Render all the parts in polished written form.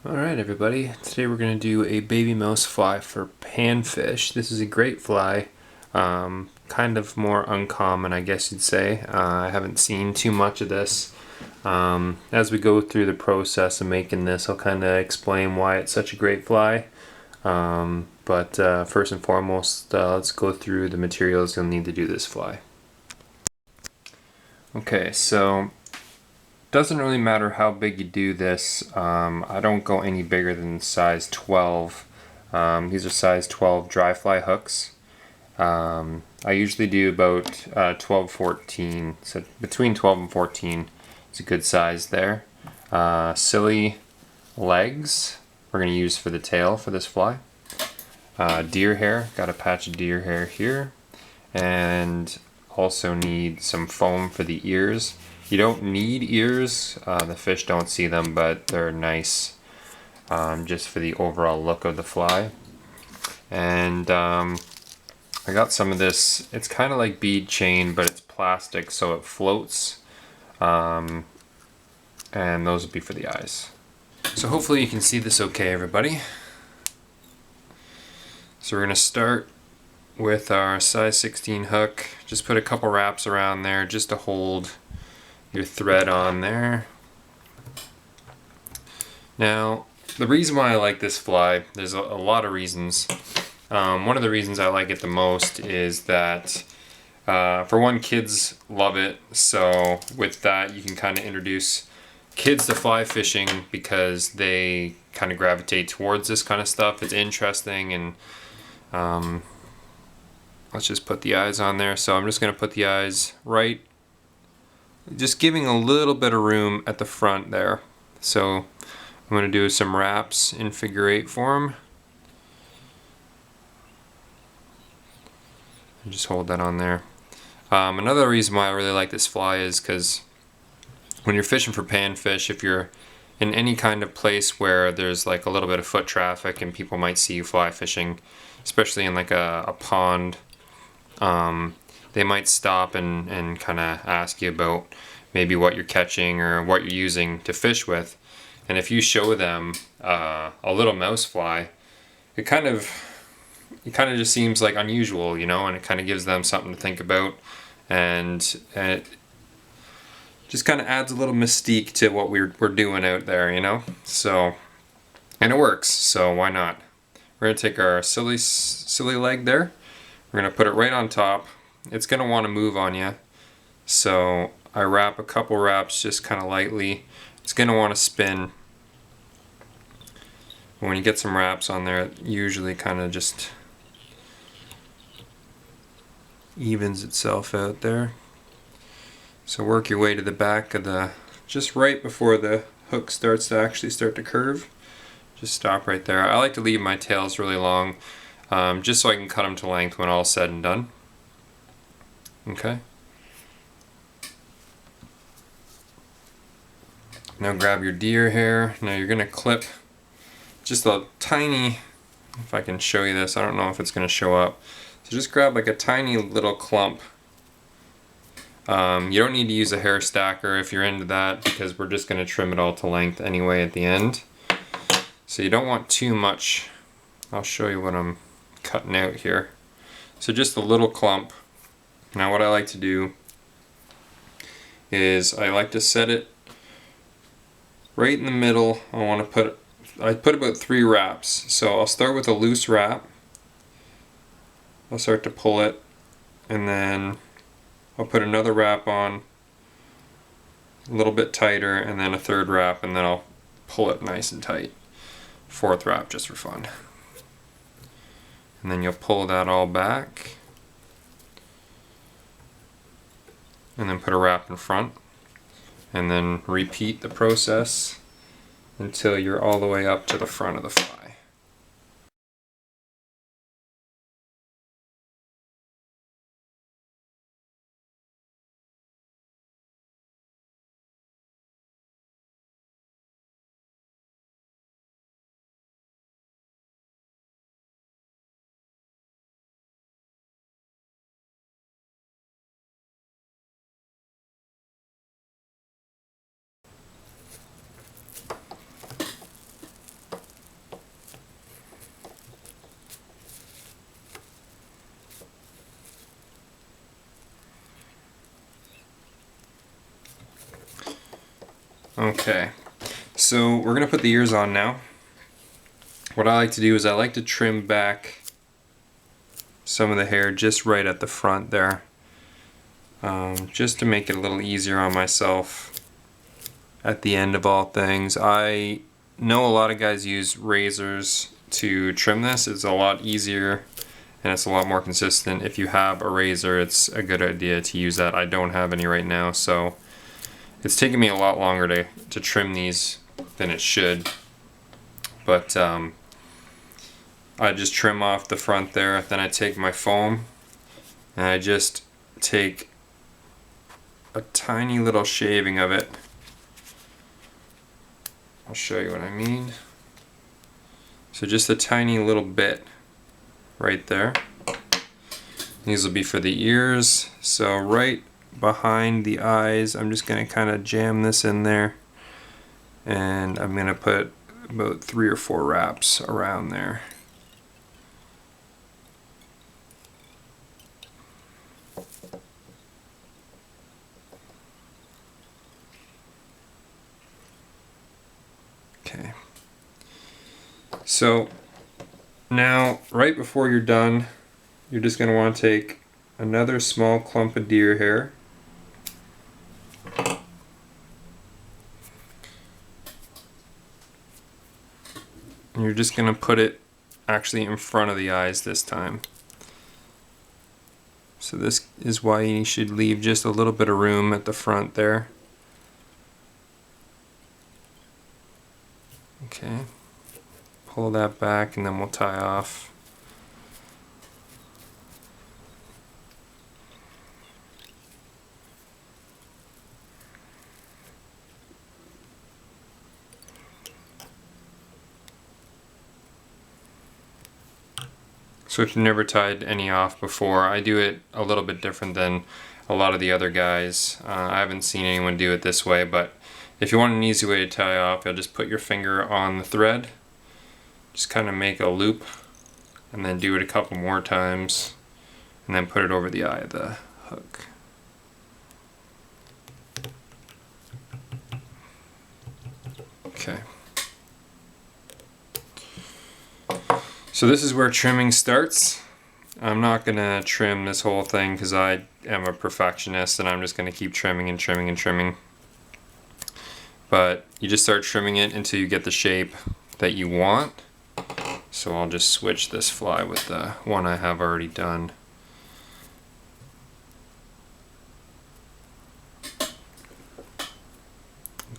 Alright everybody, today we're going to do a baby mouse fly for panfish. This is a great fly, kind of more uncommon I guess you'd say. I haven't seen too much of this. As we go through the process of making this, I'll kind of explain why it's such a great fly. But first and foremost, let's go through the materials you'll need to do this fly. Okay, so doesn't really matter how big you do this. I don't go any bigger than size 12. These are size 12 dry fly hooks. I usually do about 12-14, so between 12 and 14 is a good size there. Silly legs we're going to use for the tail for this fly. Deer hair, got a patch of deer hair here, and also need some foam for the ears. You don't need ears, the fish don't see them, but they're nice just for the overall look of the fly. And I got some of this, it's kind of like bead chain, but it's plastic so it floats. And those will be for the eyes. So hopefully you can see this okay, everybody. So we're going to start with our size 16 hook. Just put a couple wraps around there just to hold your thread on there. Now, the reason why I like this fly, there's a lot of reasons. One of the reasons I like it the most is that, for one, kids love it. So with that, you can kind of introduce kids to fly fishing because they kind of gravitate towards this kind of stuff. It's interesting, and let's just put the eyes on there. So I'm just going to put the eyes right, just giving a little bit of room at the front there. So I'm going to do some wraps in figure 8 for them. And just hold that on there. Another reason why I really like this fly is because when you're fishing for panfish, if you're in any kind of place where there's like a little bit of foot traffic and people might see you fly fishing, especially in like a pond, they might stop and kind of ask you about maybe what you're catching or what you're using to fish with. And if you show them a little mouse fly, it kind of just seems like unusual, you know, and it kind of gives them something to think about, and it just kind of adds a little mystique to what we're doing out there, you know. So, and it works, so why not? We're gonna take our silly leg there. We're gonna put it right on top. It's gonna want to move on you, so I wrap a couple wraps just kind of lightly. It's gonna want to spin. When you get some wraps on there, it usually kind of just evens itself out there. So work your way to the back of the, just right before the hook starts to actually start to curve. Just stop right there. I like to leave my tails really long, just so I can cut them to length when all's said and done. Okay. Now grab your deer hair. Now you're going to clip just a tiny, if I can show you this, I don't know if it's going to show up. So just grab like a tiny little clump. You don't need to use a hair stacker if you're into that, because we're just going to trim it all to length anyway at the end. So you don't want too much. I'll show you what I'm cutting out here. So just a little clump. Now what I like to do is I like to set it right in the middle. I put about 3 wraps. So I'll start with a loose wrap. I'll start to pull it, and then I'll put another wrap on a little bit tighter, and then a 3rd wrap, and then I'll pull it nice and tight. 4th wrap just for fun. And then you'll pull that all back, and then put a wrap in front, and then repeat the process until you're all the way up to the front of the fly. Okay, so we're gonna put the ears on now. What I like to do is I like to trim back some of the hair just right at the front there, just to make it a little easier on myself at the end of all things. I know a lot of guys use razors to trim this. It's a lot easier and it's a lot more consistent. If you have a razor, it's a good idea to use that. I don't have any right now, so it's taken me a lot longer to trim these than it should. But I just trim off the front there, then I take my foam and I just take a tiny little shaving of it. I'll show you what I mean. So just a tiny little bit right there. These will be for the ears. So right behind the eyes, I'm just going to kind of jam this in there, and I'm going to put about 3 or 4 wraps around there. Okay. So now, right before you're done, you're just going to want to take another small clump of deer hair, and you're just going to put it actually in front of the eyes this time. So this is why you should leave just a little bit of room at the front there. Okay, pull that back and then we'll tie off. So if you've never tied any off before, I do it a little bit different than a lot of the other guys. I haven't seen anyone do it this way, but if you want an easy way to tie off, you'll just put your finger on the thread, just kind of make a loop, and then do it a couple more times, and then put it over the eye of the hook. Okay. So this is where trimming starts. I'm not gonna trim this whole thing because I am a perfectionist and I'm just gonna keep trimming and trimming and trimming. But you just start trimming it until you get the shape that you want. So I'll just switch this fly with the one I have already done.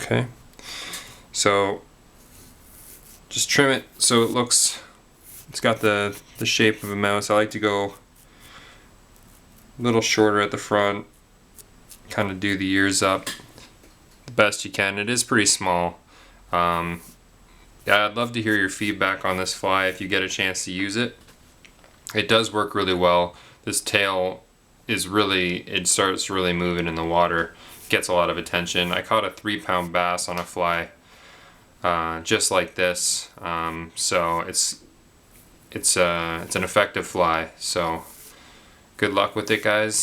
Okay, so just trim it so it looks, it's got the shape of a mouse. I like to go a little shorter at the front, kind of do the ears up the best you can. It is pretty small. Yeah, I'd love to hear your feedback on this fly if you get a chance to use it. It does work really well. This tail is really, it starts really moving in the water, gets a lot of attention. I caught a 3-pound bass on a fly just like this, so it's an effective fly. So good luck with it, guys.